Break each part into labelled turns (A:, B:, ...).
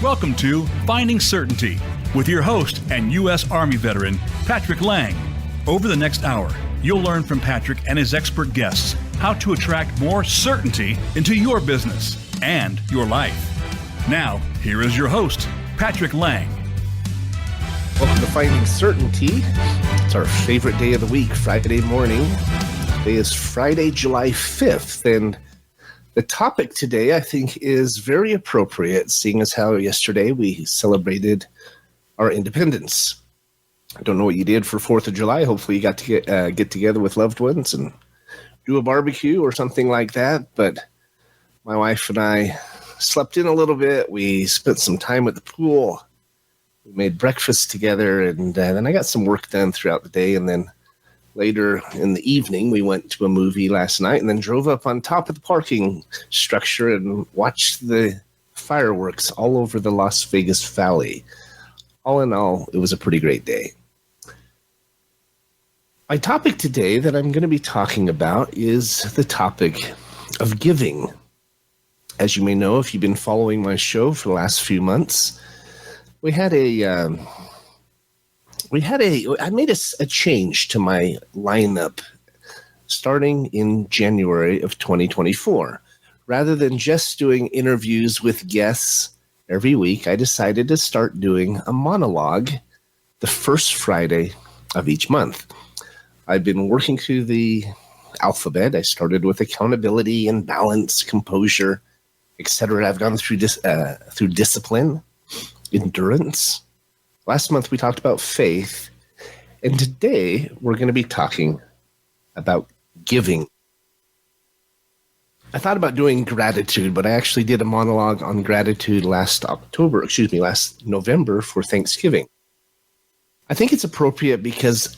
A: Welcome to Finding Certainty with your host and U.S. Army veteran, Patrick Laing. Over the next hour, you'll learn from Patrick and his expert guests how to attract more certainty into your business and your life. Now, here is your host, Patrick Laing.
B: Welcome to Finding Certainty. It's our favorite day of the week, Friday morning. Today is Friday, July 5th, and the topic today, I think, is very appropriate, seeing as how yesterday we celebrated our independence. I don't know what you did for 4th of July. Hopefully you got to get together with loved ones and do a barbecue or something like that. But my wife and I slept in a little bit. We spent some time at the pool. We made breakfast together, and then I got some work done throughout the day, and then later in the evening, we went to a movie last night and then drove up on top of the parking structure and watched the fireworks all over the Las Vegas Valley. All in all, it was a pretty great day. My topic today that I'm going to be talking about is the topic of giving. As you may know, if you've been following my show for the last few months, I made a change to my lineup starting in January of 2024. Rather than just doing interviews with guests every week, I decided to start doing a monologue the first Friday of each month. I've been working through the alphabet. I started with accountability and balance, composure, etc. I've gone through discipline, endurance. Last month we talked about faith, and today we're going to be talking about giving. I thought about doing gratitude, but I actually did a monologue on gratitude last November for Thanksgiving. I think it's appropriate because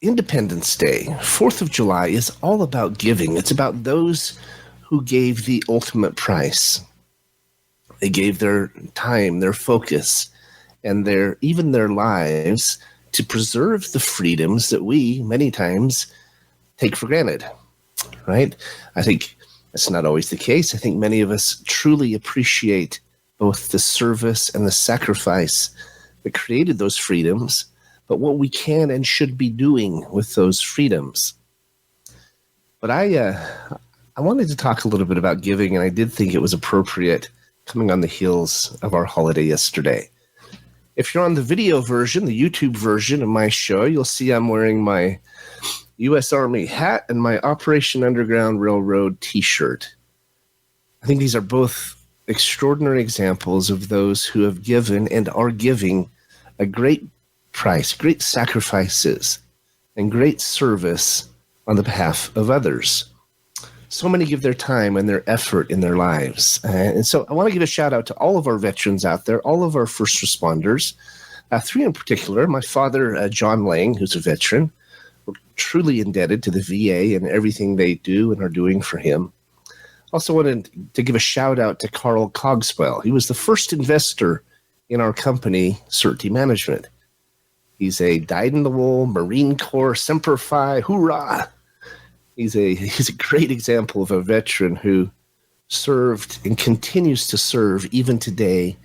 B: Independence Day, 4th of July, is all about giving. It's about those who gave the ultimate price. They gave their time, their focus, and even their lives to preserve the freedoms that we many times take for granted, right? I think that's not always the case. I think many of us truly appreciate both the service and the sacrifice that created those freedoms, but what we can and should be doing with those freedoms. But I wanted to talk a little bit about giving, and I did think it was appropriate coming on the heels of our holiday yesterday. If you're on the video version, the YouTube version of my show, you'll see I'm wearing my U.S. Army hat and my Operation Underground Railroad t-shirt. I think these are both extraordinary examples of those who have given and are giving a great price, great sacrifices, and great service on the behalf of others. So many give their time and their effort in their lives. And so I want to give a shout out to all of our veterans out there, all of our first responders, 3 in particular. My father, John Laing, who's a veteran. We're truly indebted to the VA and everything they do and are doing for him. Also wanted to give a shout out to Carl Cogswell. He was the first investor in our company, Certainty Management. He's a dyed-in-the-wool Marine Corps Semper Fi, hoorah! He's a great example of a veteran who served and continues to serve even today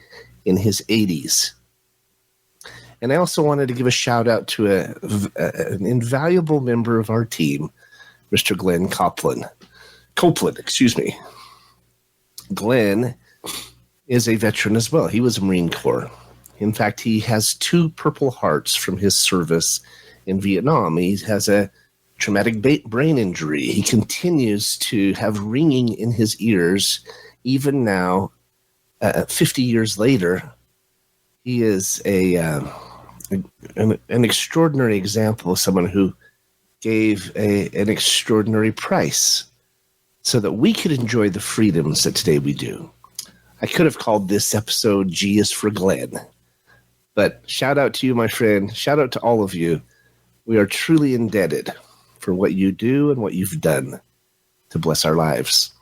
B: in his 80s. And I also wanted to give a shout out to an invaluable member of our team, Mr. Glenn Copeland. Glenn is a veteran as well. He was a Marine Corps. In fact, he has 2 Purple Hearts from his service in Vietnam. He has a traumatic brain injury. He continues to have ringing in his ears, even now, 50 years later. He is an extraordinary example of someone who gave an extraordinary price so that we could enjoy the freedoms that today we do. I could have called this episode G is for Glenn, but shout out to you, my friend. Shout out to all of you. We are truly indebted for what you do and what you've done to bless our lives.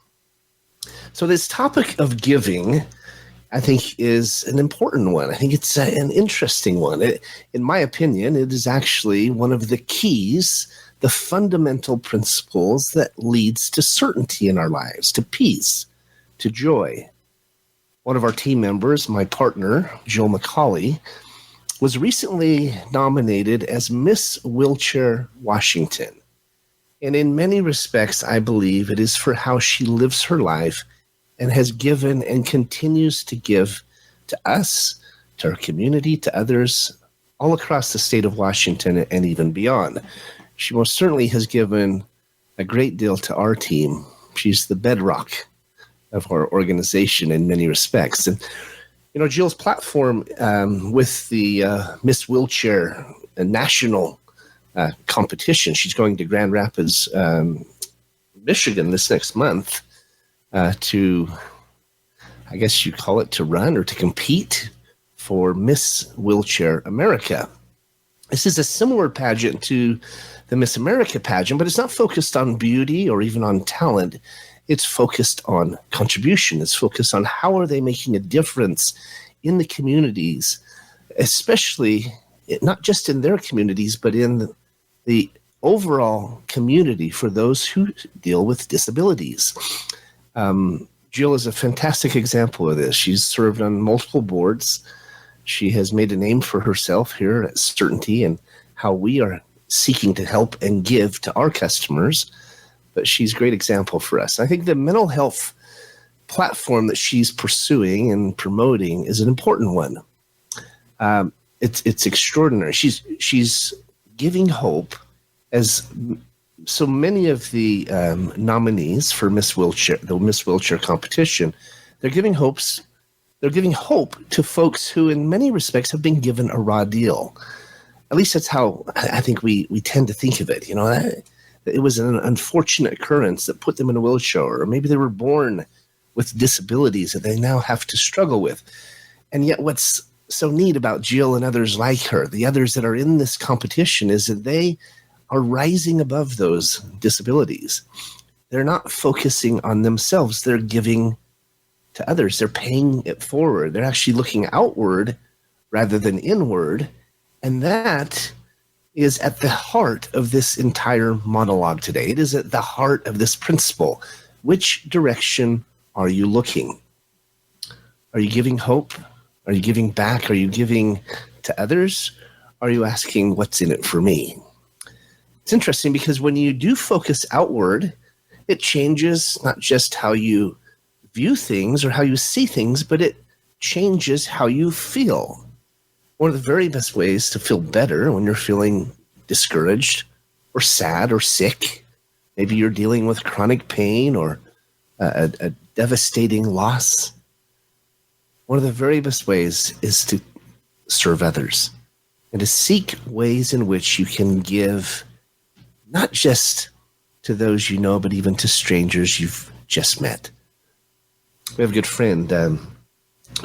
B: So this topic of giving, I think, is an important one. I think it's an interesting one. In my opinion, it is actually one of the keys, the fundamental principles that leads to certainty in our lives, to peace, to joy. one of our team members, my partner, Jill McCauley, was recently nominated as Miss Wheelchair Washington. And in many respects, I believe it is for how she lives her life and has given and continues to give to us, to our community, to others all across the state of Washington and even beyond. She most certainly has given a great deal to our team. She's the bedrock of our organization in many respects. And, you know, Jill's platform with the Miss Wheelchair National competition, she's going to Grand Rapids, Michigan this next month to, I guess you call it, to run or to compete for Miss Wheelchair America. This is a similar pageant to the Miss America pageant, but it's not focused on beauty or even on talent. It's focused on contribution. It's focused on how are they making a difference in the communities, especially not just in their communities, but in the overall community for those who deal with disabilities. Jill is a fantastic example of this. She's served on multiple boards. She has made a name for herself here at Certainty and how we are seeking to help and give to our customers. But she's a great example for us. I think the mental health platform that she's pursuing and promoting is an important one. It's extraordinary. She's giving hope, as so many of the nominees for Miss Wheelchair, the Miss Wheelchair competition, they're giving hope to folks who in many respects have been given a raw deal. At least that's how I think we tend to think of it. You know, that it was an unfortunate occurrence that put them in a wheelchair, or maybe they were born with disabilities that they now have to struggle with. And yet what's so neat about Jill and others like her, the others that are in this competition, is that they are rising above those disabilities. They're not focusing on themselves. They're giving to others. They're paying it forward. They're actually looking outward rather than inward. And that is at the heart of this entire monologue today. It is at the heart of this principle. Which direction are you looking? Are you giving hope? Are you giving back? Are you giving to others? Are you asking, what's in it for me? It's interesting because when you do focus outward, it changes not just how you view things or how you see things, but it changes how you feel. One of the very best ways to feel better when you're feeling discouraged or sad or sick, maybe you're dealing with chronic pain or a devastating loss, one of the very best ways is to serve others and to seek ways in which you can give not just to those you know, but even to strangers you've just met. We have a good friend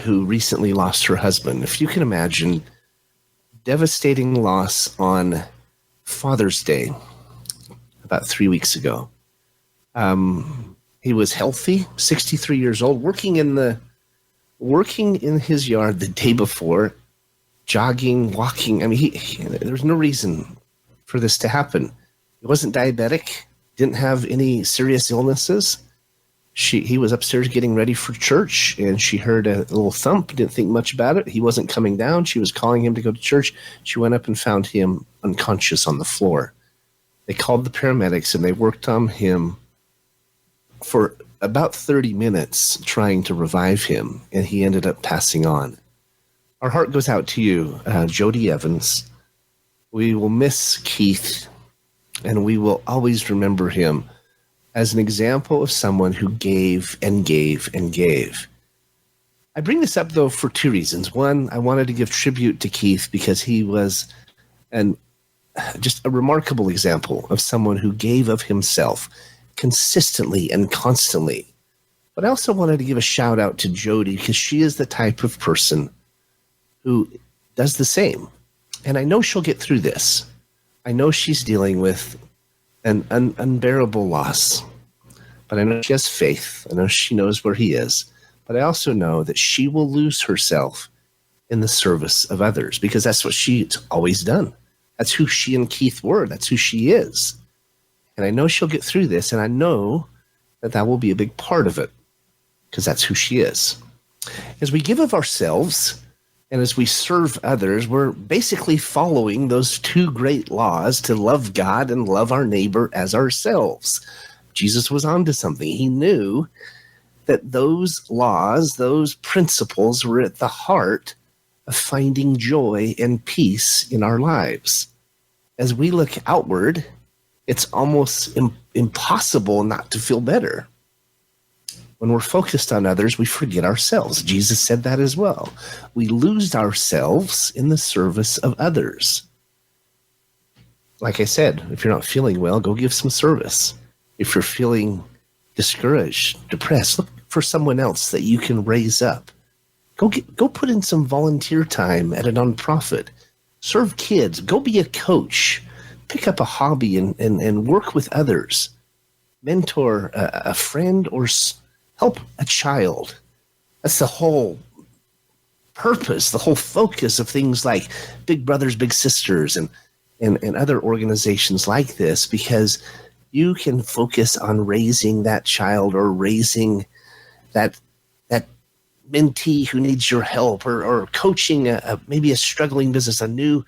B: who recently lost her husband. If you can imagine, devastating loss on Father's Day about 3 weeks ago. He was healthy, 63 years old, working in his yard the day before, jogging, walking. I mean, there's no reason for this to happen. He wasn't diabetic, didn't have any serious illnesses. He was upstairs getting ready for church, and she heard a little thump, didn't think much about it. He wasn't coming down. She was calling him to go to church. She went up and found him unconscious on the floor. They called the paramedics, and they worked on him for about 30 minutes trying to revive him, and he ended up passing on. Our heart goes out to you, Jody Evans. We will miss Keith, and we will always remember him as an example of someone who gave and gave and gave. I bring this up, though, for two reasons. One, I wanted to give tribute to Keith because he was just a remarkable example of someone who gave of himself consistently and constantly. But I also wanted to give a shout out to Jody because she is the type of person who does the same. And I know she'll get through this. I know she's dealing with an unbearable loss, but I know she has faith. I know she knows where he is, but I also know that she will lose herself in the service of others because that's what she's always done. That's who she and Keith were. That's who she is. And I know she'll get through this, and I know that will be a big part of it because that's who she is. As we give of ourselves and as we serve others, we're basically following those two great laws to love God and love our neighbor as ourselves. Jesus was onto something. He knew that those laws, those principles were at the heart of finding joy and peace in our lives. As we look outward, it's almost impossible not to feel better. When we're focused on others, we forget ourselves. Jesus said that as well. We lose ourselves in the service of others. Like I said, if you're not feeling well, go give some service. If you're feeling discouraged, depressed, look for someone else that you can raise up. Go put in some volunteer time at a nonprofit. Serve kids. Go be a coach. Pick up a hobby and work with others. Mentor a friend or help a child. That's the whole purpose, the whole focus of things like Big Brothers, Big Sisters and other organizations like this, because you can focus on raising that child or raising that mentee who needs your help, or coaching maybe a struggling business, a new,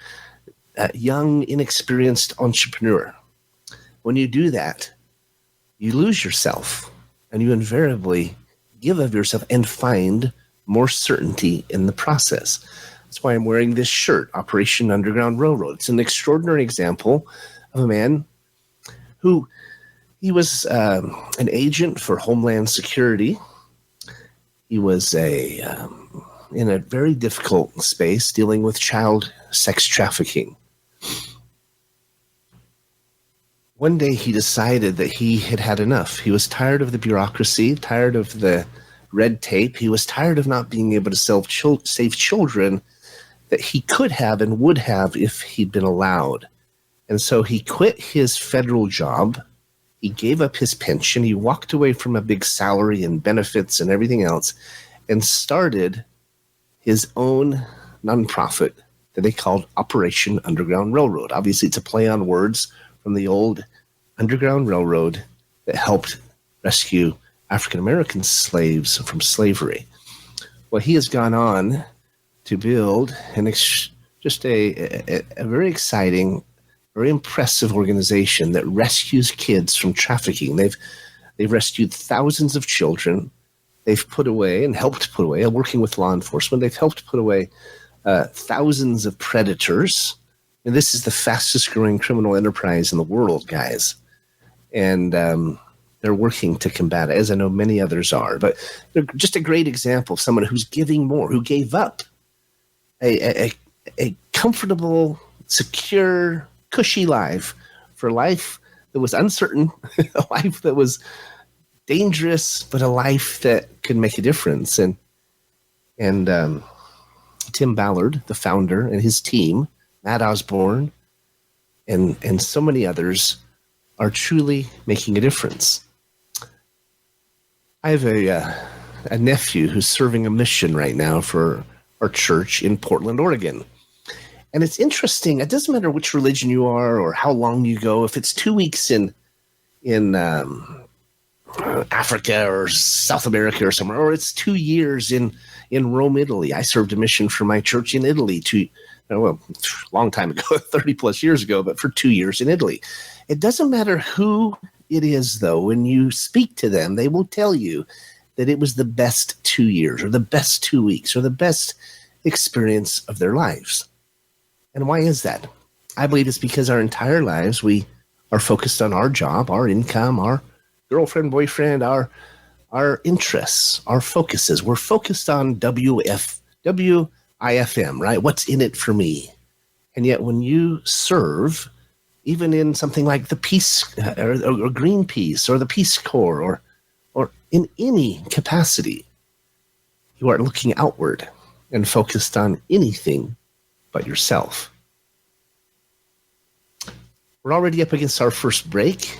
B: young, inexperienced entrepreneur. When you do that, you lose yourself and you invariably give of yourself and find more certainty in the process. That's why I'm wearing this shirt, Operation Underground Railroad. It's an extraordinary example of a man who he was an agent for Homeland Security. He was in a very difficult space dealing with child sex trafficking. One day he decided that he had had enough. He was tired of the bureaucracy, tired of the red tape. He was tired of not being able to save children that he could have and would have if he'd been allowed. And so he quit his federal job. He gave up his pension. He walked away from a big salary and benefits and everything else and started his own nonprofit that they called Operation Underground Railroad. Obviously, it's a play on words from the old Underground Railroad that helped rescue African-American slaves from slavery. Well, he has gone on to build just a very exciting, very impressive organization that rescues kids from trafficking. They've rescued thousands of children. They've put away and helped put away, working with law enforcement, they've helped put away thousands of predators. And this is the fastest growing criminal enterprise in the world, guys. And they're working to combat it, as I know many others are. But they're just a great example of someone who's giving more, who gave up a comfortable, secure, cushy life for a life that was uncertain, a life that was dangerous, but a life that could make a difference. And Tim Ballard, the founder, and his team, Matt Osborne, and so many others are truly making a difference. I have a nephew who's serving a mission right now for our church in Portland, Oregon. And it's interesting. It doesn't matter which religion you are or how long you go. If it's 2 weeks in Africa or South America or somewhere, or it's 2 years in Rome, Italy. I served a mission for my church in Italy a long time ago, 30 plus years ago, but for 2 years in Italy. It doesn't matter who it is, though. When you speak to them, they will tell you that it was the best 2 years or the best 2 weeks or the best experience of their lives. And why is that? I believe it's because our entire lives, we are focused on our job, our income, our girlfriend, boyfriend, our interests, our focuses. We're focused on WIFM, right? What's in it for me? And yet when you serve, even in something like the Peace or Greenpeace or the Peace Corps or in any capacity, you are looking outward and focused on anything but yourself. We're already up against our first break.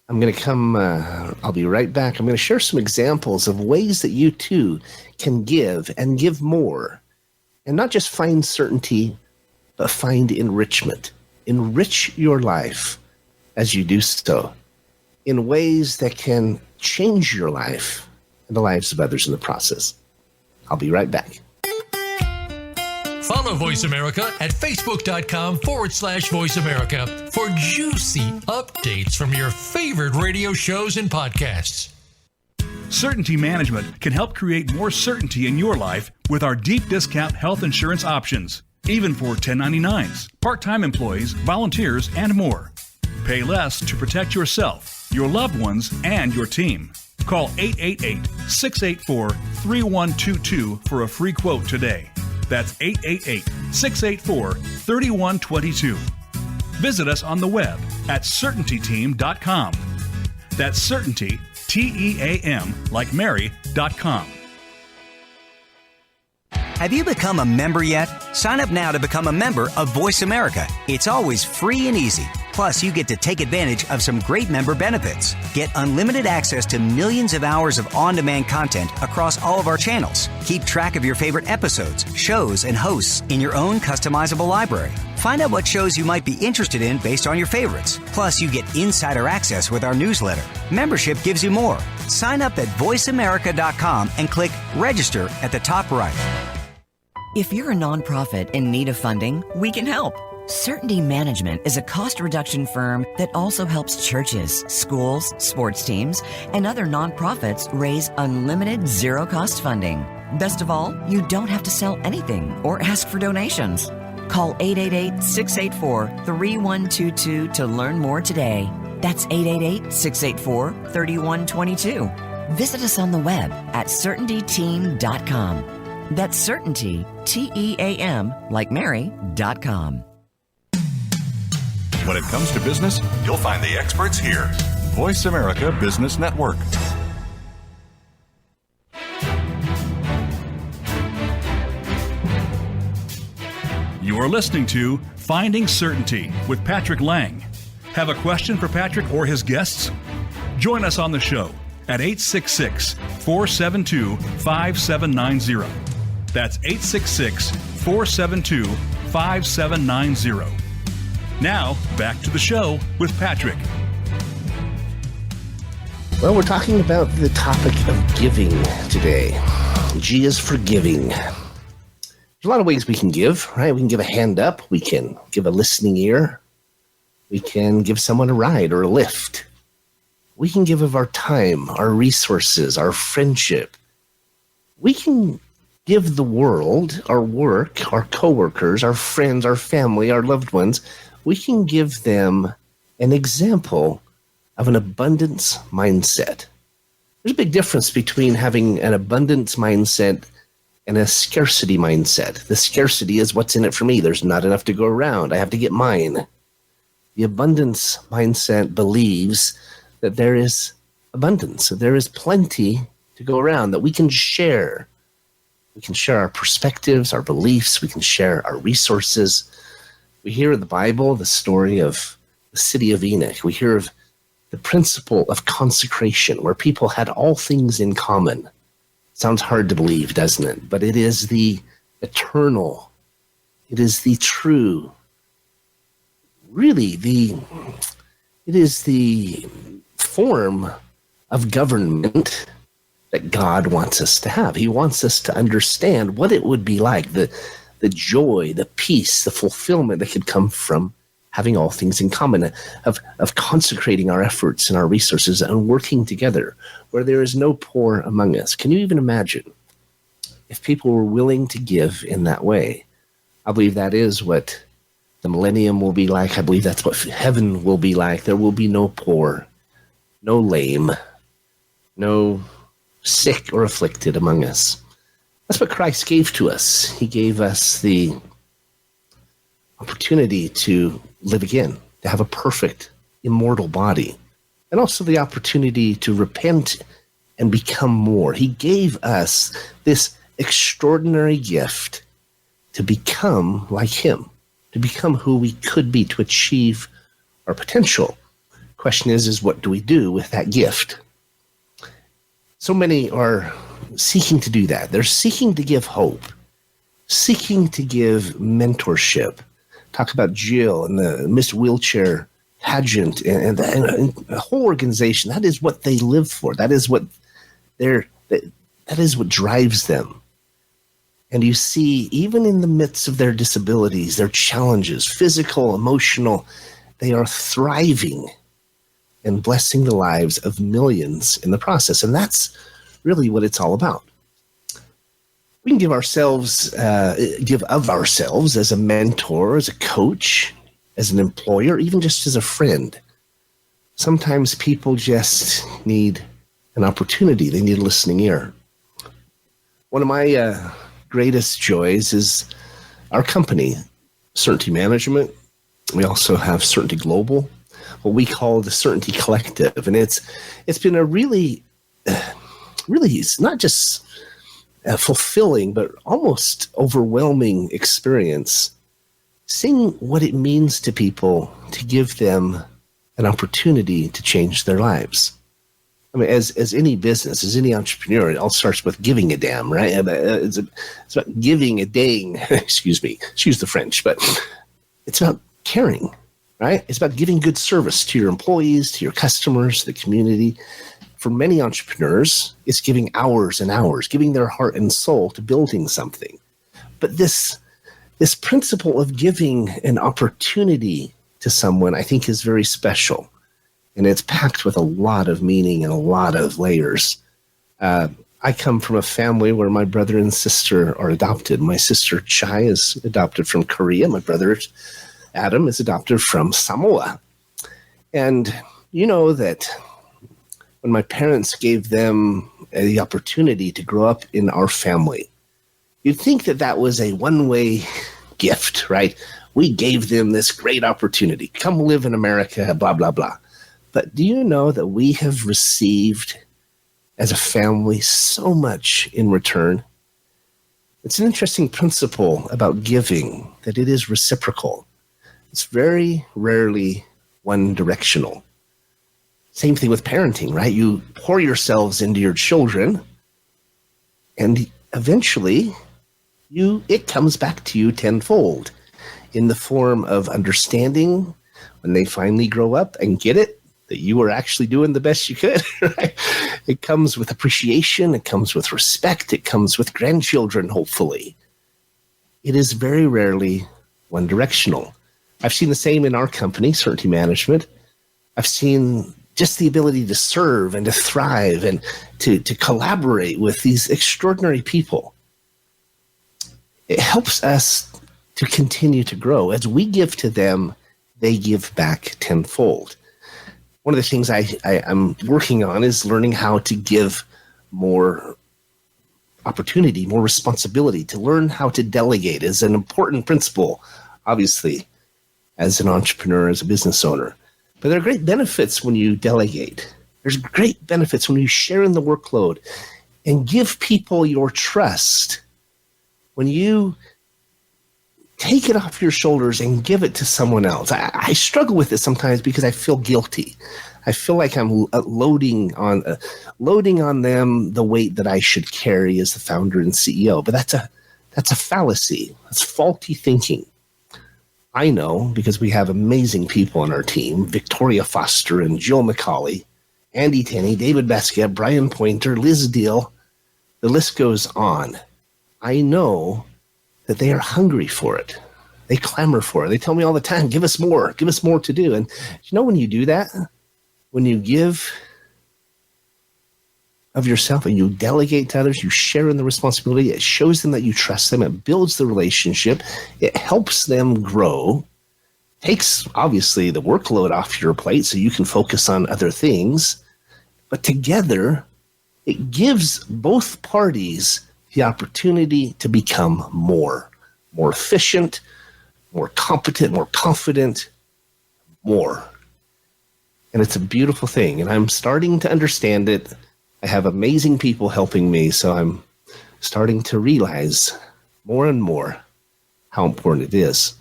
B: I'm going to come, I'll be right back. I'm going to share some examples of ways that you too can give and give more, and not just find certainty, but find enrichment. Enrich your life as you do so in ways that can change your life and the lives of others in the process. I'll be right back.
C: Follow Voice America at facebook.com/Voice America for juicy updates from your favorite radio shows and podcasts.
A: Certainty Management can help create more certainty in your life with our deep discount health insurance options, even for 1099s, part-time employees, volunteers, and more. Pay less to protect yourself, your loved ones, and your team. Call 888-684-3122 for a free quote today. That's 888-684-3122. Visit us on the web at CertaintyTeam.com. That's Certainty, Team, like Mary.com.
D: Have you become a member yet? Sign up now to become a member of Voice America. It's always free and easy. Plus, you get to take advantage of some great member benefits. Get unlimited access to millions of hours of on-demand content across all of our channels. Keep track of your favorite episodes, shows, and hosts in your own customizable library. Find out what shows you might be interested in based on your favorites. Plus, you get insider access with our newsletter. Membership gives you more. Sign up at voiceamerica.com and click register at the top right.
E: If you're a nonprofit in need of funding, we can help. Certainty Management is a cost reduction firm that also helps churches, schools, sports teams, and other nonprofits raise unlimited zero-cost funding. Best of all, you don't have to sell anything or ask for donations. Call 888-684-3122 to learn more today. That's 888-684-3122. Visit us on the web at CertaintyTeam.com. That's Certainty, Team, like Mary.com.
F: When it comes to business, you'll find the experts here. Voice America Business Network.
A: You are listening to Finding Certainty with Patrick Laing. Have a question for Patrick or his guests? Join us on the show at 866-472-5790. That's 866-472-5790. Now, back to the show with Patrick.
B: Well, we're talking about the topic of giving today. G is for giving. There's a lot of ways we can give, right? We can give a hand up. We can give a listening ear. We can give someone a ride or a lift. We can give of our time, our resources, our friendship. We can give the world, our work, our coworkers, our friends, our family, our loved ones. We can give them an example of an abundance mindset. There's a big difference between having an abundance mindset and a scarcity mindset. The scarcity is what's in it for me. There's not enough to go around. I have to get mine. The abundance mindset believes that there is abundance, that there is plenty to go around, that we can share. We can share our perspectives, our beliefs. We can share our resources. We hear in the Bible the story of the city of Enoch. We hear of the principle of consecration, where people had all things in common. Sounds hard to believe, doesn't it? But it is the eternal. It is the true. Really, it is the form of government that God wants us to have. He wants us to understand what it would be like, the joy, the peace, the fulfillment that could come from having all things in common, of consecrating our efforts and our resources and working together where there is no poor among us. Can you even imagine if people were willing to give in that way? I believe that is what the millennium will be like. I believe that's what heaven will be like. There will be no poor, no lame, no sick or afflicted among us. That's what Christ gave to us. He gave us the opportunity to live again, to have a perfect, immortal body, and also the opportunity to repent and become more. He gave us this extraordinary gift to become like him, to become who we could be, to achieve our potential. Question is what do we do with that gift? So many are seeking to do that. They're seeking to give hope, seeking to give mentorship. Talk about Jill and the Miss Wheelchair pageant and the whole organization. That is what they live for. That is what that is what drives them. And you see, even in the midst of their disabilities, their challenges, physical, emotional, they are thriving and blessing the lives of millions in the process. And that's really what it's all about. We can give of ourselves as a mentor, as a coach, as an employer, even just as a friend. Sometimes people just need an opportunity. They need a listening ear. One of my greatest joys is our company, Certainty Management. We also have Certainty Global, what we call the Certainty Collective. And it's been a really, it's not just a fulfilling, but almost overwhelming experience seeing what it means to people to give them an opportunity to change their lives. I mean, as any business, as any entrepreneur, it all starts with giving a damn, right? It's about giving a dang, excuse the French, but it's about caring, right? It's about giving good service to your employees, to your customers, the community. For many entrepreneurs, it's giving hours and hours, giving their heart and soul to building something. But this principle of giving an opportunity to someone, I think, is very special. And it's packed with a lot of meaning and a lot of layers. I come from a family where my brother and sister are adopted. My sister Chai is adopted from Korea. My brother Adam is adopted from Samoa. And you know that when my parents gave them the opportunity to grow up in our family, you'd think that that was a one-way gift, right? We gave them this great opportunity. Come live in America, blah, blah, blah. But do you know that we have received as a family so much in return? It's an interesting principle about giving, that it is reciprocal. It's very rarely one-directional. Same thing with parenting, right? You pour yourselves into your children, and eventually it comes back to you tenfold in the form of understanding when they finally grow up and get it, that you were actually doing the best you could, right? It comes with appreciation. It comes with respect. It comes with grandchildren, hopefully. It is very rarely one-directional. I've seen the same in our company, Certainty Management. I've seen just the ability to serve and to thrive and to collaborate with these extraordinary people. It helps us to continue to grow. As we give to them, they give back tenfold. One of the things I'm working on is learning how to give more opportunity, more responsibility, to learn how to delegate is an important principle, obviously, as an entrepreneur, as a business owner. But there are great benefits when you delegate. There's great benefits when you share in the workload and give people your trust. When you take it off your shoulders and give it to someone else. I struggle with it sometimes because I feel guilty. I feel like I'm loading on them the weight that I should carry as the founder and CEO. But that's a fallacy. That's faulty thinking. I know, because we have amazing people on our team: Victoria Foster and Jill McCauley, Andy Tenney, David Basquet, Brian Pointer, Liz Deal. The list goes on. I know that they are hungry for it. They clamor for it. They tell me all the time, give us more to do. And you know, when you do that, when you give of yourself and you delegate to others, you share in the responsibility, it shows them that you trust them, it builds the relationship, it helps them grow, takes obviously the workload off your plate so you can focus on other things, but together it gives both parties the opportunity to become more efficient, more competent, more confident, more. And it's a beautiful thing. And I'm starting to understand it. I have amazing people helping me. So I'm starting to realize more and more how important it is.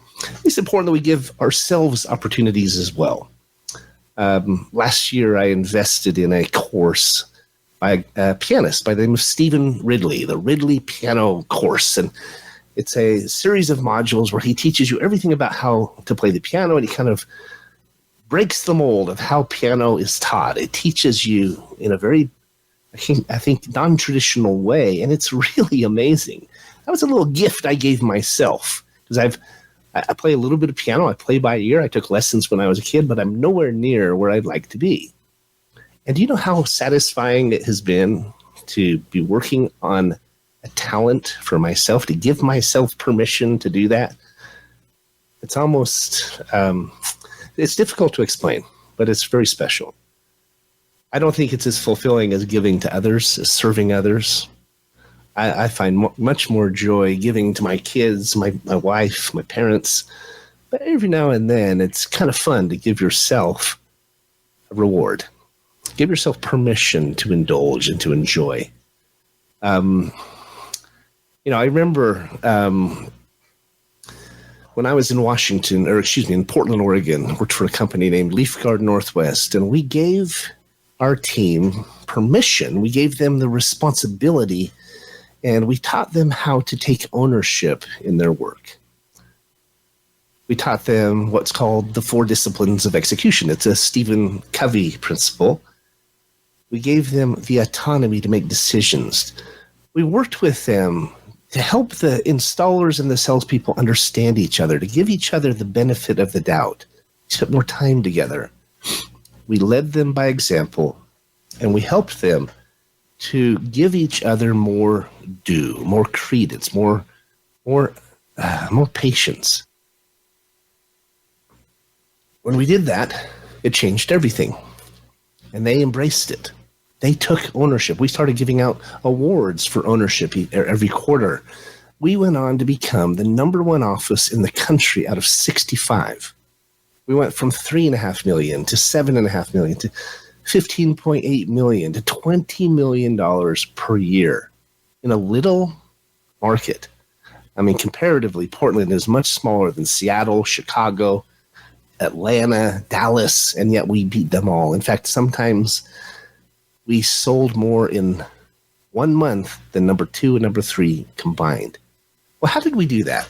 B: It's important that we give ourselves opportunities as well. Last year, I invested in a course by a pianist by the name of Stephen Ridley, the Ridley Piano Course. And it's a series of modules where he teaches you everything about how to play the piano, and he kind of breaks the mold of how piano is taught. It teaches you in a very I think non-traditional way, and it's really amazing. That was a little gift I gave myself, because I play a little bit of piano. I play by ear. I took lessons when I was a kid, but I'm nowhere near where I'd like to be. And do you know how satisfying it has been to be working on a talent for myself, to give myself permission to do that? It's almost, it's difficult to explain, but it's very special. I don't think it's as fulfilling as giving to others, as serving others. I find much more joy giving to my kids, my wife, my parents. But every now and then, it's kind of fun to give yourself a reward. Give yourself permission to indulge and to enjoy. I remember when I was in in Portland, Oregon, worked for a company named Leaf Guard Northwest, and we gave our team permission. We gave them the responsibility, and we taught them how to take ownership in their work. We taught them what's called the 4 disciplines of execution. It's a Stephen Covey principle. We gave them the autonomy to make decisions. We worked with them to help the installers and the salespeople understand each other, to give each other the benefit of the doubt. We spent more time together. We led them by example, and we helped them to give each other more due, more credence, more patience. When we did that, it changed everything, and they embraced it. They took ownership. We started giving out awards for ownership every quarter. We went on to become the #1 office in the country out of 65. We went from $3.5 million to $7.5 million to $15.8 million to $20 million per year in a little market. I mean, comparatively, Portland is much smaller than Seattle, Chicago, Atlanta, Dallas, and yet we beat them all. In fact, sometimes we sold more in 1 month than number 2 and number 3 combined. Well, how did we do that?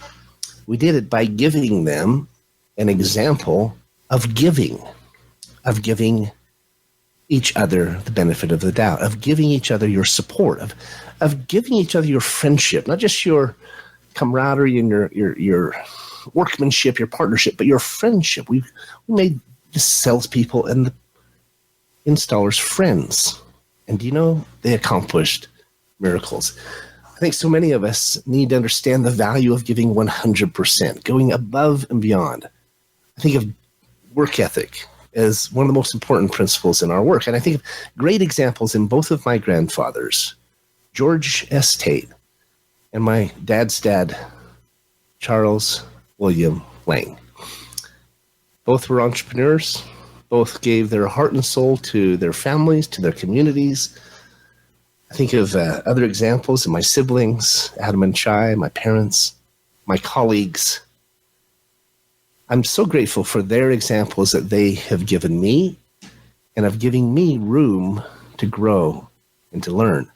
B: We did it by giving them an example of giving each other the benefit of the doubt, of giving each other your support, of giving each other your friendship, not just your camaraderie and your workmanship, your partnership, but your friendship. We made the salespeople and the installers friends. And do you know, they accomplished miracles. I think so many of us need to understand the value of giving 100%, going above and beyond. I think of work ethic as one of the most important principles in our work. And I think of great examples in both of my grandfathers, George S. Tate, and my dad's dad, Charles William Laing. Both were entrepreneurs. Both gave their heart and soul to their families, to their communities. I think of other examples of my siblings, Adam and Chai, my parents, my colleagues. I'm so grateful for their examples that they have given me and of giving me room to grow and to learn.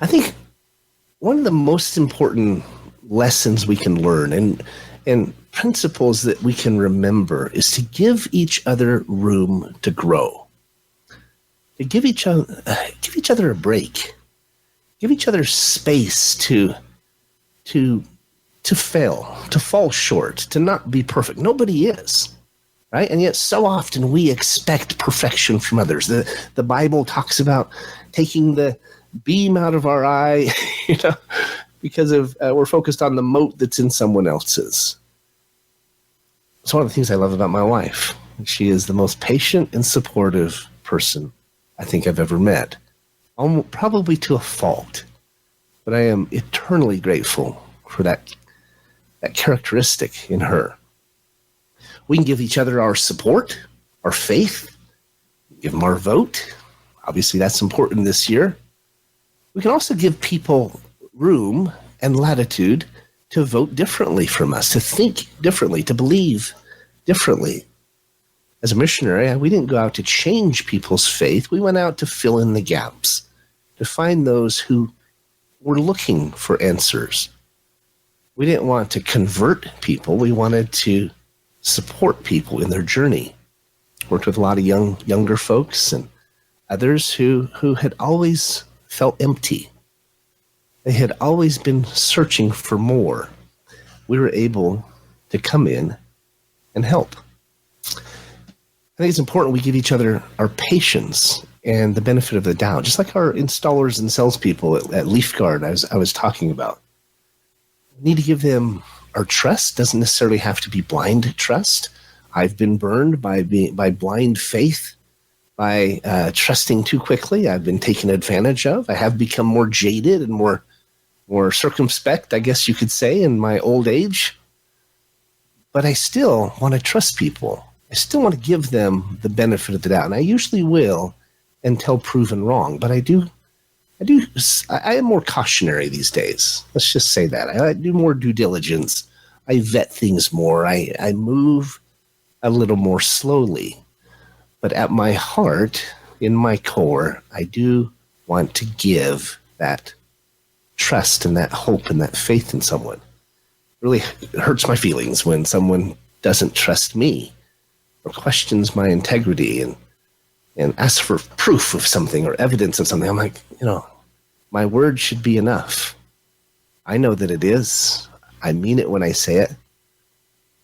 B: I think one of the most important lessons we can learn and principles that we can remember is to give each other room to grow, to give each other a break, give each other space to fail, to fall short, to not be perfect. Nobody is, right? And yet so often we expect perfection from others. The Bible talks about taking the beam out of our eye, because we're focused on the mote that's in someone else's. It's one of the things I love about my wife. She is the most patient and supportive person I think I've ever met, probably to a fault. But I am eternally grateful for that characteristic in her. We can give each other our support, our faith, give them our vote. Obviously, that's important this year. We can also give people room and latitude to vote differently from us, to think differently, to believe differently. As a missionary, we didn't go out to change people's faith. We went out to fill in the gaps, to find those who were looking for answers. We didn't want to convert people. We wanted to support people in their journey. Worked with a lot of younger folks, and others who had always felt empty. They had always been searching for more. We were able to come in and help. I think it's important we give each other our patience and the benefit of the doubt, just like our installers and salespeople at LeafGuard I was talking about. We need to give them our trust. Doesn't necessarily have to be blind trust. I've been burned by blind faith, by trusting too quickly. I've been taken advantage of. I have become more jaded and more circumspect, I guess you could say, in my old age. But I still want to trust people. I still want to give them the benefit of the doubt. And I usually will until proven wrong. But I am more cautionary these days. Let's just say that. I do more due diligence. I vet things more. I move a little more slowly. But at my heart, in my core, I do want to give that trust and that hope and that faith in someone. It really hurts my feelings when someone doesn't trust me or questions my integrity and asks for proof of something or evidence of something. I'm like, my word should be enough. I know that it is. I mean it when I say it.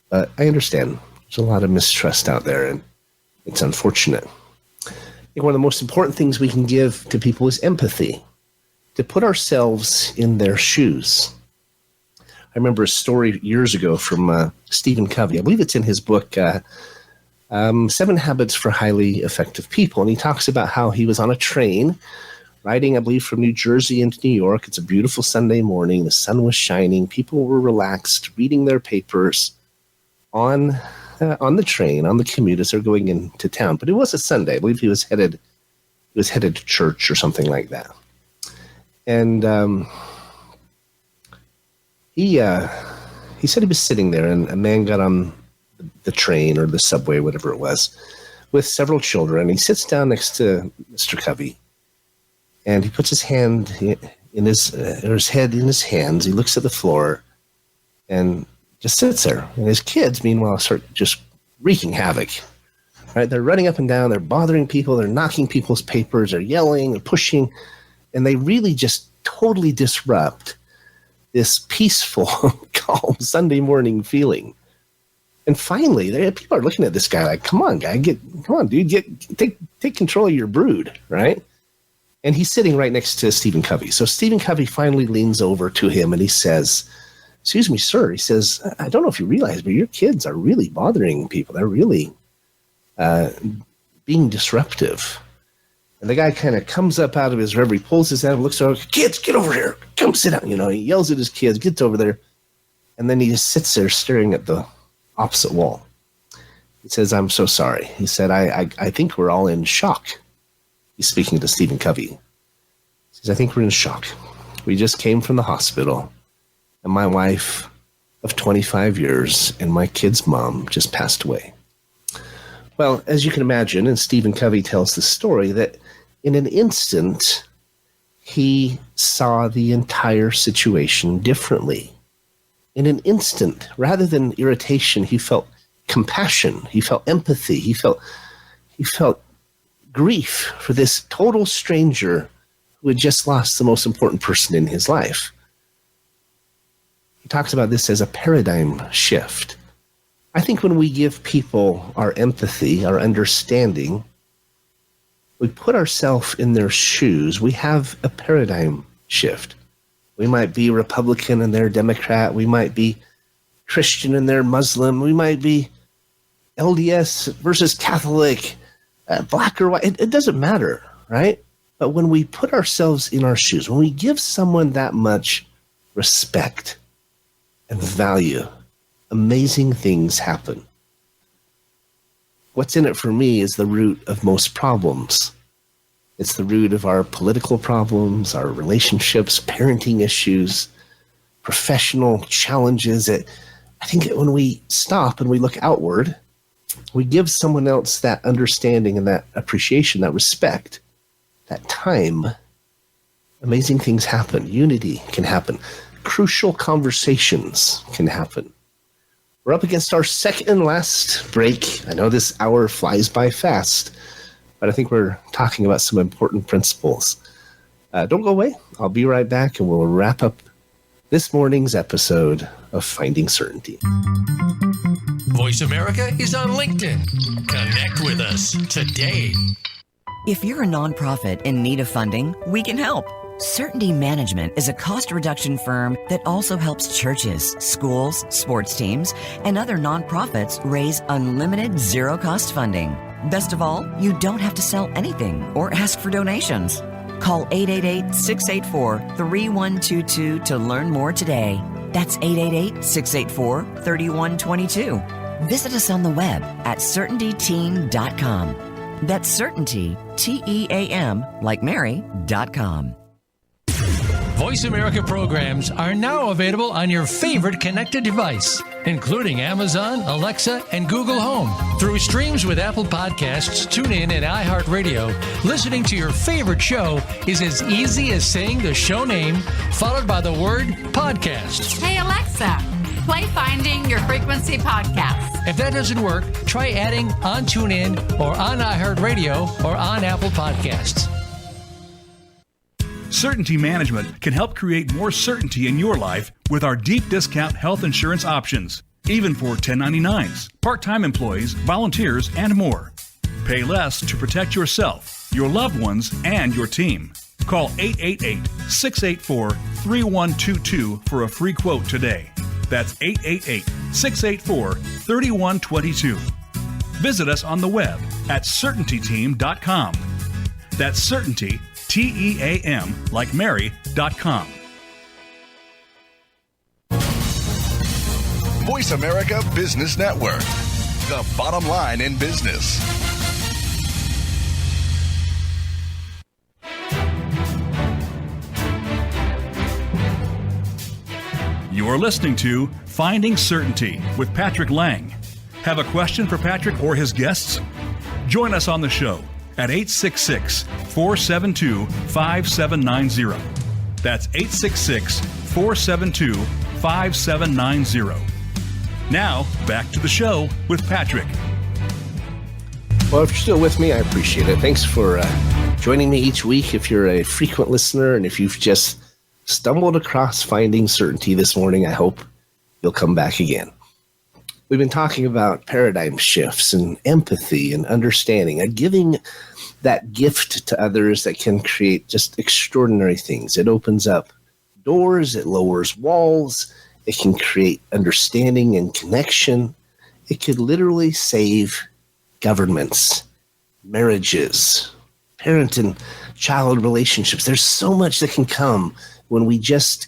B: But I understand there's a lot of mistrust out there, and it's unfortunate. I think one of the most important things we can give to people is empathy, to put ourselves in their shoes. I remember a story years ago from Stephen Covey. I believe it's in his book, 7 Habits for Highly Effective People. And he talks about how he was on a train riding, I believe, from New Jersey into New York. It's a beautiful Sunday morning. The sun was shining. People were relaxed, reading their papers on the train, on the commute as they're going into town. But it was a Sunday. I believe he was headed to church or something like that. And he said he was sitting there, and a man got on the train or the subway, whatever it was, with several children. He sits down next to Mr. Covey, and he puts his hand in his head in his hands. He looks at the floor and just sits there. And his kids, meanwhile, start just wreaking havoc. Right? They're running up and down. They're bothering people. They're knocking people's papers. They're yelling. They're pushing. And they really just totally disrupt this peaceful, calm Sunday morning feeling. And finally, people are looking at this guy like, come on, dude, take control of your brood, right? And he's sitting right next to Stephen Covey. So Stephen Covey finally leans over to him and he says, excuse me, sir. He says, I don't know if you realize, but your kids are really bothering people. They're really being disruptive. And the guy kind of comes up out of his reverie, pulls his hand, looks over, kids, get over here. Come sit down. He yells at his kids, gets over there. And then he just sits there staring at the opposite wall. He says, I'm so sorry. He said, I think we're all in shock. He's speaking to Stephen Covey. He says, I think we're in shock. We just came from the hospital, and my wife of 25 years and my kid's mom just passed away. Well, as you can imagine, and Stephen Covey tells the story, that in an instant, he saw the entire situation differently. In an instant, rather than irritation, he felt compassion. He felt empathy. He felt grief for this total stranger who had just lost the most important person in his life. He talks about this as a paradigm shift. I think when we give people our empathy, our understanding, we put ourselves in their shoes, we have a paradigm shift. We might be Republican and they're Democrat. We might be Christian and they're Muslim. We might be LDS versus Catholic, black or white. It doesn't matter, right? But when we put ourselves in our shoes, when we give someone that much respect and value, amazing things happen. What's in it for me is the root of most problems. It's the root of our political problems, our relationships, parenting issues, professional challenges. I think that when we stop and we look outward, we give someone else that understanding and that appreciation, that respect, that time, amazing things happen. Unity can happen. Crucial conversations can happen. We're up against our second and last break. I know this hour flies by fast, but I think we're talking about some important principles. Don't go away. I'll be right back, and we'll wrap up this morning's episode of Finding Certainty.
C: Voice America is on LinkedIn. Connect with us today.
E: If you're a nonprofit in need of funding, we can help. Certainty Management is a cost reduction firm that also helps churches, schools, sports teams, and other nonprofits raise unlimited zero-cost funding. Best of all, you don't have to sell anything or ask for donations. Call 888-684-3122 to learn more today. That's 888-684-3122. Visit us on the web at certaintyteam.com. That's certainty, T-E-A-M, like Mary.com.
C: Voice America programs are now available on your favorite connected device, including Amazon, Alexa, and Google Home. Through streams with Apple Podcasts, TuneIn, and iHeartRadio, listening to your favorite show is as easy as saying the show name followed by the word podcast.
G: Hey, Alexa, play Finding Your Frequency podcast.
C: If that doesn't work, try adding on TuneIn or on iHeartRadio or on Apple Podcasts.
A: Certainty Management can help create more certainty in your life with our deep discount health insurance options, even for 1099s, part-time employees, volunteers, and more. Pay less to protect yourself, your loved ones, and your team. Call 888-684-3122 for a free quote today. That's 888-684-3122. Visit us on the web at certaintyteam.com. That's certainty, T-E-A-M, like Mary.com.
F: Voice America Business Network, the bottom line in business.
A: You are listening to Finding Certainty with Patrick Laing. Have a question for Patrick or his guests? Join us on the show at 866-472-5790. That's 866-472-5790. Now, back to the show with Patrick.
B: Well, if you're still with me, I appreciate it. Thanks for joining me each week. If you're a frequent listener and if you've just stumbled across Finding Certainty this morning, I hope you'll come back again. We've been talking about paradigm shifts and empathy and understanding, and giving that gift to others that can create just extraordinary things. It opens up doors, it lowers walls, it can create understanding and connection. It could literally save governments, marriages, parent and child relationships. There's so much that can come when we just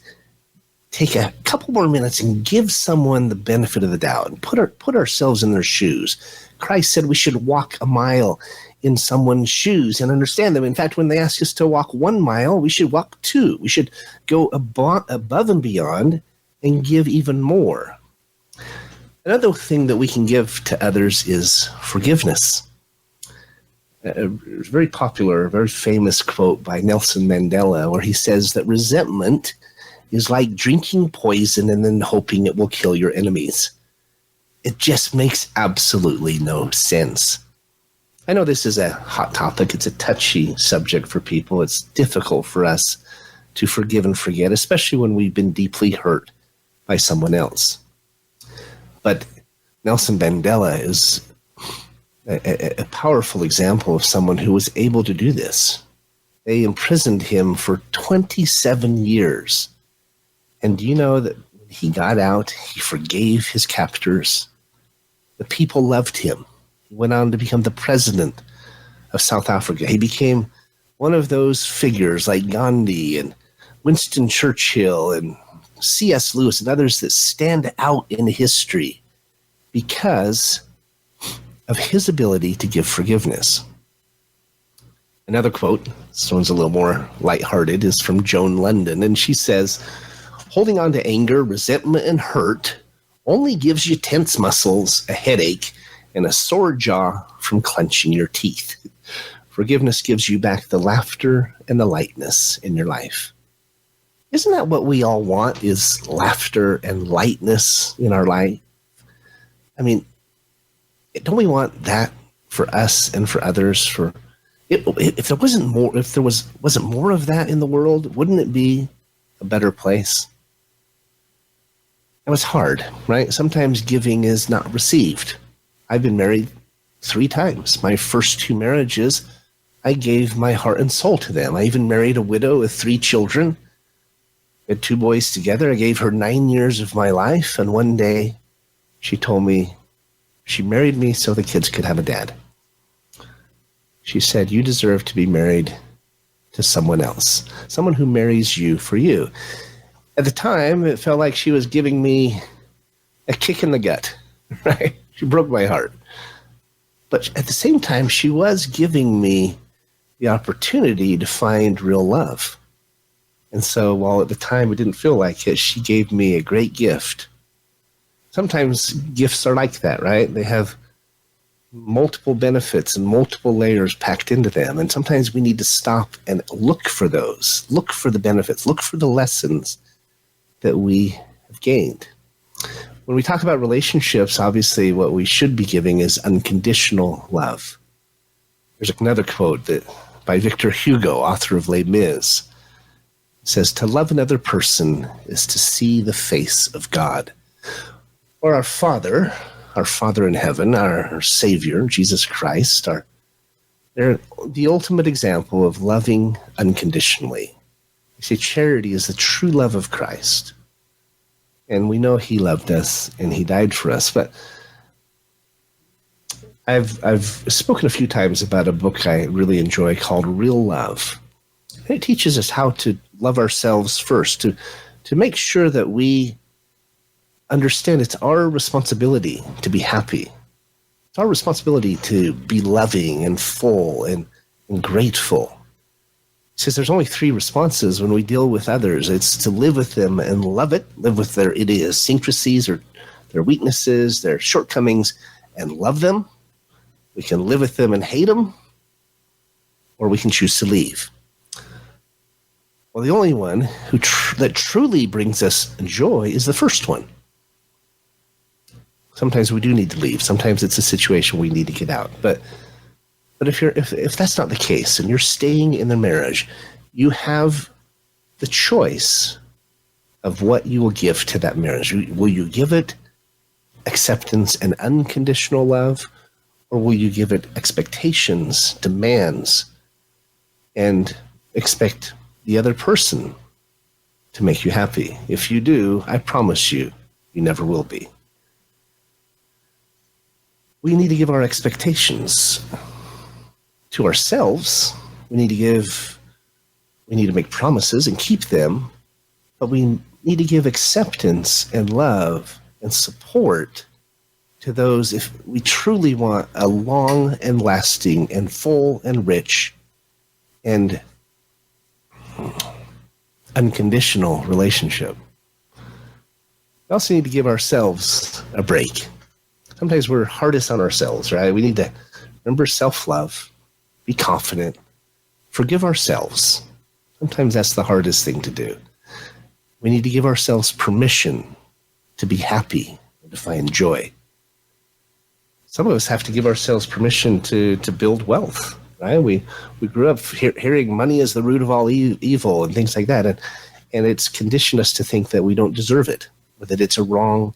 B: take a couple more minutes and give someone the benefit of the doubt and put ourselves in their shoes. Christ said we should walk a mile in someone's shoes and understand them. In fact, when they ask us to walk 1 mile, we should walk 2. We should go above and beyond and give even more. Another thing that we can give to others is forgiveness. A very popular, very famous quote by Nelson Mandela, where he says that resentment is like drinking poison and then hoping it will kill your enemies. It just makes absolutely no sense. I know this is a hot topic. It's a touchy subject for people. It's difficult for us to forgive and forget, especially when we've been deeply hurt by someone else. But Nelson Mandela is a powerful example of someone who was able to do this. They imprisoned him for 27 years. And do you know that when he got out, he forgave his captors? The people loved him. He went on to become the president of South Africa. He became one of those figures like Gandhi and Winston Churchill and C.S. Lewis and others that stand out in history because of his ability to give forgiveness. Another quote, this one's a little more lighthearted, is from Joan London, and she says, "Holding on to anger, resentment, and hurt only gives you tense muscles, a headache, and a sore jaw from clenching your teeth. Forgiveness gives you back the laughter and the lightness in your life." Isn't that what we all want, is laughter and lightness in our life? I mean, don't we want that for us and for others, for if there wasn't more, if there wasn't more of that in the world, wouldn't it be a better place? It was hard, right? Sometimes giving is not received. I've been married 3 times. My first 2 marriages, I gave my heart and soul to them. I even married a widow with 3 children. We had 2 boys together. I gave her 9 years of my life. And one day she told me she married me so the kids could have a dad. She said, "You deserve to be married to someone else, someone who marries you for you." At the time, it felt like she was giving me a kick in the gut, right? She broke my heart. But at the same time, she was giving me the opportunity to find real love. And so while at the time it didn't feel like it, she gave me a great gift. Sometimes gifts are like that, right? They have multiple benefits and multiple layers packed into them. And sometimes we need to stop and look for those, look for the benefits, look for the lessons that we have gained. When we talk about relationships, obviously what we should be giving is unconditional love. There's another quote that by Victor Hugo, author of Les Mis. It says, "To love another person is to see the face of God." Or our Father in heaven, our Savior, Jesus Christ, they're the ultimate example of loving unconditionally. You see, charity is the true love of Christ. And we know he loved us and he died for us. But I've spoken a few times about a book I really enjoy called Real Love. And it teaches us how to love ourselves first, to make sure that we understand it's our responsibility to be happy. It's our responsibility to be loving and full and grateful. He says there's only 3 responses when we deal with others. It's to live with them and love it, live with their idiosyncrasies or their weaknesses, their shortcomings, and love them. We can live with them and hate them, or we can choose to leave. Well, the only one that truly brings us joy is the first one. Sometimes we do need to leave. Sometimes it's a situation we need to get out. But if that's not the case and you're staying in the marriage, you have the choice of what you will give to that marriage. Will you give it acceptance and unconditional love, or will you give it expectations, demands, and expect the other person to make you happy? If you do, I promise you, you never will be. We need to give our expectations to ourselves. We need to make promises and keep them, but we need to give acceptance and love and support to those if we truly want a long and lasting and full and rich and unconditional relationship. We also need to give ourselves a break. Sometimes we're hardest on ourselves, right? We need to remember self-love, be confident, forgive ourselves. Sometimes that's the hardest thing to do. We need to give ourselves permission to be happy and to find joy. Some of us have to give ourselves permission to build wealth, right? We grew up hearing money is the root of all evil and things like that. And it's conditioned us to think that we don't deserve it, or that it's a wrong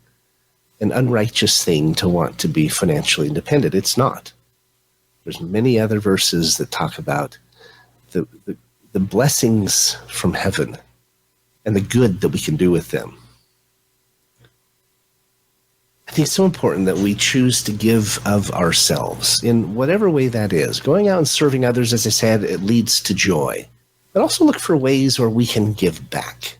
B: and unrighteous thing to want to be financially independent. It's not. There's many other verses that talk about the blessings from heaven and the good that we can do with them. I think it's so important that we choose to give of ourselves in whatever way that is. Going out and serving others, as I said, it leads to joy. But also look for ways where we can give back,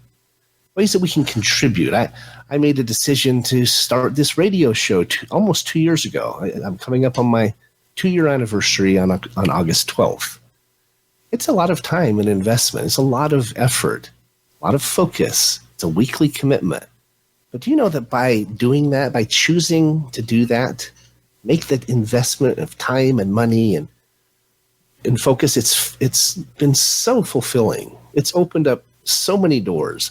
B: ways that we can contribute. I made a decision to start this radio show almost 2 years ago. I'm coming up on my 2-year anniversary on August 12th. It's a lot of time and investment. It's a lot of effort, a lot of focus. It's a weekly commitment. But do you know that by doing that, by choosing to do that, make that investment of time and money and focus, it's been so fulfilling. It's opened up so many doors.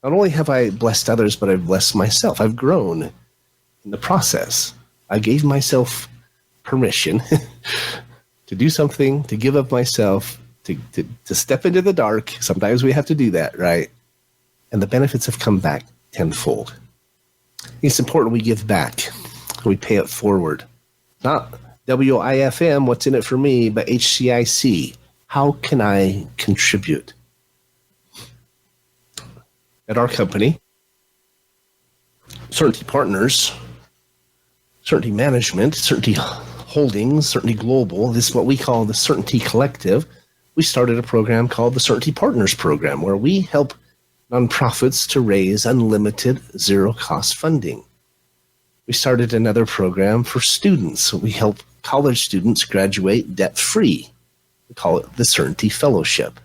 B: Not only have I blessed others, but I've blessed myself. I've grown in the process. I gave myself permission to do something, to give up myself, to step into the dark. Sometimes we have to do that, right? And the benefits have come back tenfold. It's important we give back. We pay it forward. Not WIFM, what's in it for me, but HCIC. How can I contribute? At our company, Certainty Partners, Certainty Management, Certainty Holdings, Certainty Global, this is what we call the Certainty Collective. We started a program called the Certainty Partners Program, where we help nonprofits to raise unlimited zero-cost funding. We started another program for students. We help college students graduate debt-free. We call it the Certainty Fellowship.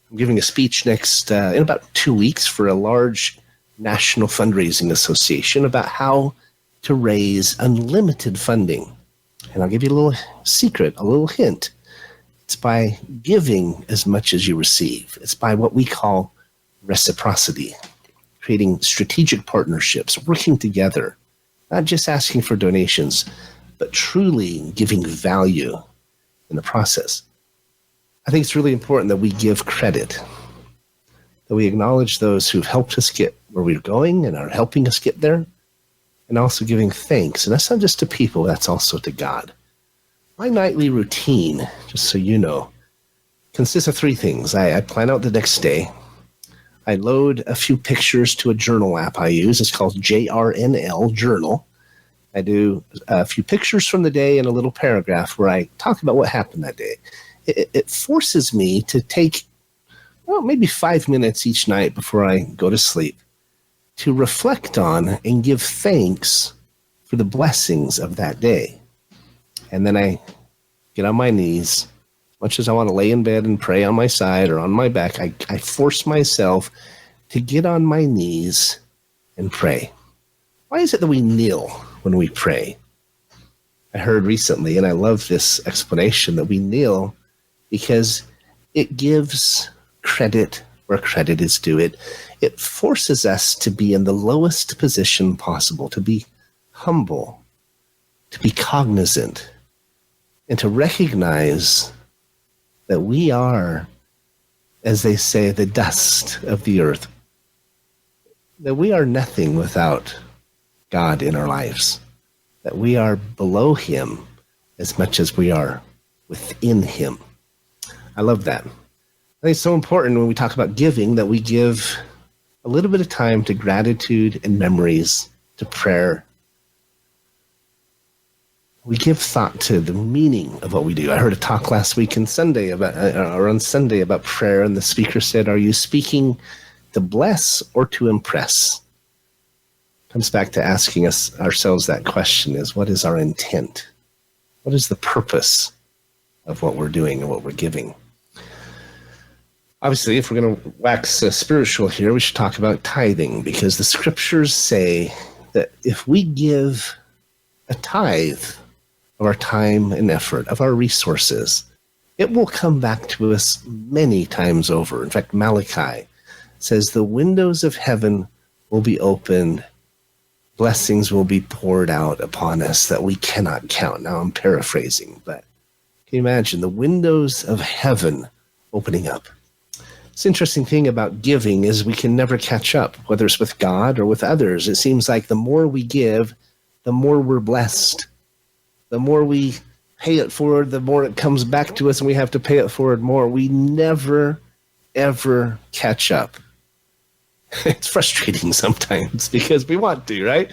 B: I'm giving a speech next in about 2 weeks for a large national fundraising association about how to raise unlimited funding. And I'll give you a little secret, a little hint. It's by giving as much as you receive. It's by what we call reciprocity, creating strategic partnerships, working together, not just asking for donations, but truly giving value in the process. I think it's really important that we give credit, that we acknowledge those who've helped us get where we're going and are helping us get there, and also giving thanks. And that's not just to people, that's also to God. My nightly routine, just so you know, consists of 3 things. I plan out the next day. I load a few pictures to a journal app I use. It's called JRNL Journal. I do a few pictures from the day and a little paragraph where I talk about what happened that day. It forces me to take, maybe 5 minutes each night before I go to sleep to reflect on and give thanks for the blessings of that day. And then I get on my knees. As much as I want to lay in bed and pray on my side or on my back, I force myself to get on my knees and pray. Why is it that we kneel when we pray? I heard recently, and I love this explanation, that we kneel because it gives credit where credit is due. It forces us to be in the lowest position possible, to be humble, to be cognizant, and to recognize that we are, as they say, the dust of the earth, that we are nothing without God in our lives, that we are below Him as much as we are within Him. I love that. I think it's so important when we talk about giving that we give a little bit of time to gratitude and memories, to prayer. We give thought to the meaning of what we do. I heard a talk last week on Sunday about prayer, and the speaker said, "Are you speaking to bless or to impress?" Comes back to asking ourselves that question: is what is our intent? What is the purpose of what we're doing and what we're giving? Obviously, if we're going to wax spiritual here, we should talk about tithing, because the scriptures say that if we give a tithe of our time and effort, of our resources, it will come back to us many times over. In fact, Malachi says the windows of heaven will be opened, blessings will be poured out upon us that we cannot count. Now I'm paraphrasing, but can you imagine the windows of heaven opening up? This interesting thing about giving is we can never catch up, whether it's with God or with others. It seems like the more we give, the more we're blessed. The more we pay it forward, the more it comes back to us, and we have to pay it forward more. We never, ever catch up. It's frustrating sometimes because we want to, right?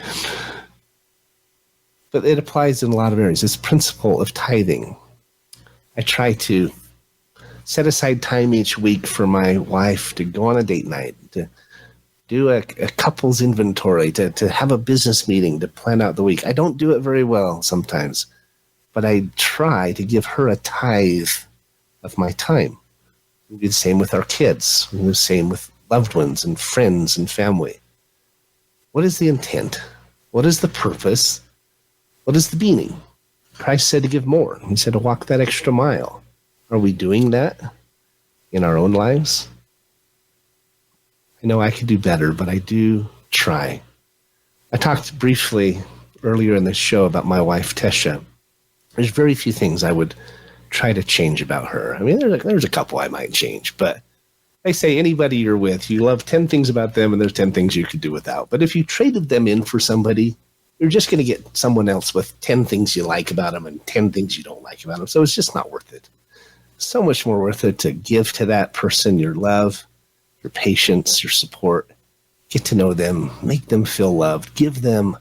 B: But it applies in a lot of areas. This principle of tithing. I try to set aside time each week for my wife to go on a date night, to do a couple's inventory, to have a business meeting, to plan out the week. I don't do it very well sometimes, but I try to give her a tithe of my time. We do the same with our kids. We do the same with loved ones and friends and family. What is the intent? What is the purpose? What is the meaning? Christ said to give more. He said to walk that extra mile. Are we doing that in our own lives? I know I could do better, but I do try. I talked briefly earlier in the show about my wife, Tesha. There's very few things I would try to change about her. I mean, there's a couple I might change, but I say anybody you're with, you love 10 things about them and there's 10 things you could do without. But if you traded them in for somebody, you're just going to get someone else with 10 things you like about them and 10 things you don't like about them. So it's just not worth it. So much more worth it to give to that person your love, your patience, your support. Get to know them, make them feel loved, give them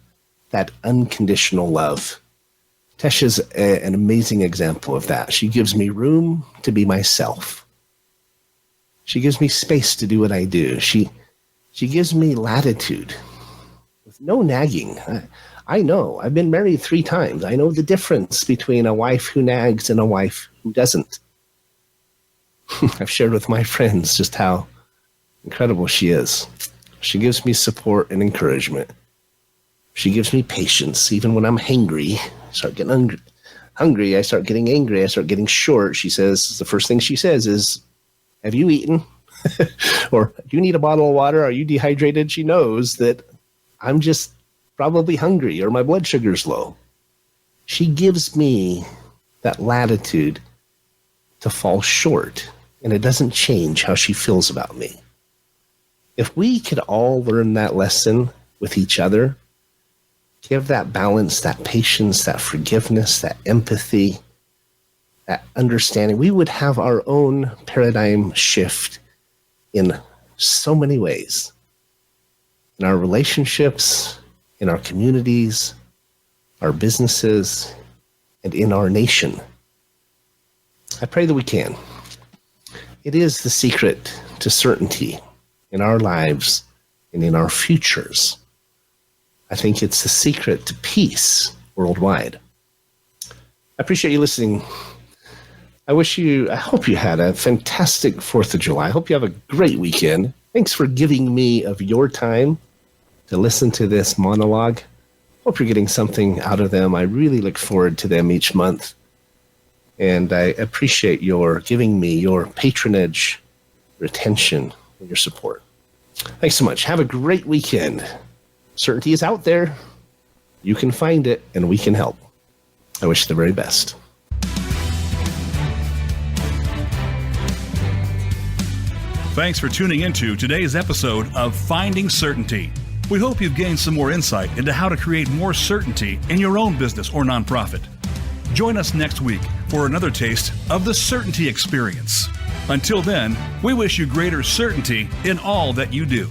B: that unconditional love. Tesha's an amazing example of that. She gives me room to be myself. She gives me space to do what I do. She gives me latitude with no nagging. I know. I've been married 3 times. I know the difference between a wife who nags and a wife who doesn't. I've shared with my friends just how incredible she is. She gives me support and encouragement. She gives me patience. Even when I'm hangry, I start getting hungry, I start getting angry, I start getting short. She says, the first thing she says is, have you eaten? Or do you need a bottle of water? Are you dehydrated? She knows that I'm just probably hungry or my blood sugar's low. She gives me that latitude to fall short, and it doesn't change how she feels about me. If we could all learn that lesson with each other, give that balance, that patience, that forgiveness, that empathy, that understanding, we would have our own paradigm shift in so many ways. In our relationships, in our communities, our businesses, and in our nation. I pray that we can. It is the secret to certainty in our lives and in our futures. I think it's the secret to peace worldwide. I appreciate you listening. I hope you had a fantastic 4th of July. I hope you have a great weekend. Thanks for giving me of your time to listen to this monologue. Hope you're getting something out of them. I really look forward to them each month. And I appreciate your giving me your patronage, your attention, and your support. Thanks so much. Have a great weekend. Certainty is out there. You can find it, and we can help. I wish you the very best.
A: Thanks for tuning into today's episode of Finding Certainty. We hope you've gained some more insight into how to create more certainty in your own business or nonprofit. Join us next week for another taste of the Certainty Experience. Until then, we wish you greater certainty in all that you do.